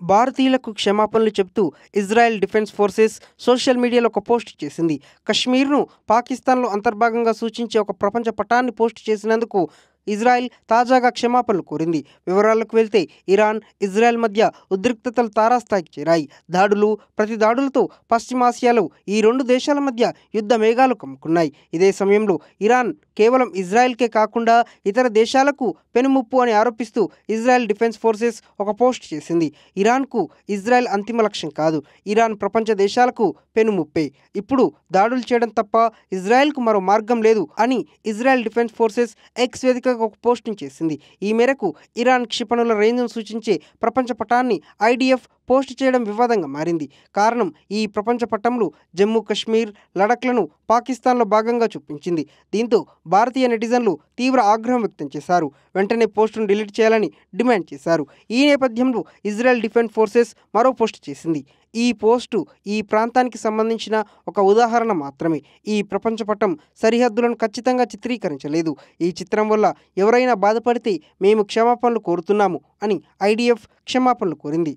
భారతీయులకు క్షమాపణలు చెబుతూ ఇజ్రాయెల్ డిఫెన్స్ ఫోర్సెస్ సోషల్ మీడియాలో ఒక పోస్ట్ చేసింది. కశ్మీర్ను పాకిస్తాన్లో అంతర్భాగంగా సూచించే ఒక ప్రపంచ పటాన్ని పోస్ట్ చేసినందుకు ఇజ్రాయెల్ తాజాగా క్షమాపణలు కోరింది. వివరాలకు వెళ్తే ఇరాన్, ఇజ్రాయెల్ మధ్య ఉద్రిక్తతలు తారాస్థాయికి చేరాయి. ప్రతి దాడులతో పశ్చిమాసియాలో ఈ రెండు దేశాల మధ్య యుద్ధ మేఘాలు కమ్ముకున్నాయి. ఇదే సమయంలో ఇరాన్ కేవలం ఇజ్రాయెల్కే కాకుండా ఇతర దేశాలకు పెనుముప్పు అని ఆరోపిస్తూ ఇజ్రాయెల్ డిఫెన్స్ ఫోర్సెస్ ఒక పోస్ట్ చేసింది. ఇరాన్కు ఇజ్రాయెల్ అంతిమ లక్ష్యం కాదు, ఇరాన్ ప్రపంచ దేశాలకు పెనుముప్పే. ఇప్పుడు దాడులు చేయడం తప్ప ఇజ్రాయెల్కు మరో మార్గం లేదు అని ఇజ్రాయెల్ డిఫెన్స్ ఫోర్సెస్ ఎక్స్ వేదికగా ఒక పోస్టింగ్ చేసింది. ఈ మేరకు ఇరాన్ క్షిపణుల రేంజ్ను సూచించే ప్రపంచ పటాన్ని ఐడిఎఫ్ పోస్ట్ చేయడం వివాదంగా మారింది. కారణం, ఈ ప్రపంచ పటంలో జమ్మూ కశ్మీర్, లడఖ్లను పాకిస్తాన్లో భాగంగా చూపించింది. దీంతో భారతీయ నెటిజన్లు తీవ్ర ఆగ్రహం వ్యక్తం చేశారు. వెంటనే పోస్టును డిలీట్ చేయాలని డిమాండ్ చేశారు. ఈ నేపథ్యంలో ఇజ్రాయెల్ డిఫెన్స్ ఫోర్సెస్ మరో పోస్ట్ చేసింది. ఈ పోస్టు ఈ ప్రాంతానికి సంబంధించిన ఒక ఉదాహరణ మాత్రమే. ఈ ప్రపంచ పటం సరిహద్దులను ఖచ్చితంగా చిత్రీకరించలేదు. ఈ చిత్రం వల్ల ఎవరైనా బాధపడితే మేము క్షమాపణలు కోరుతున్నాము అని ఐడిఎఫ్ క్షమాపణలు కోరింది.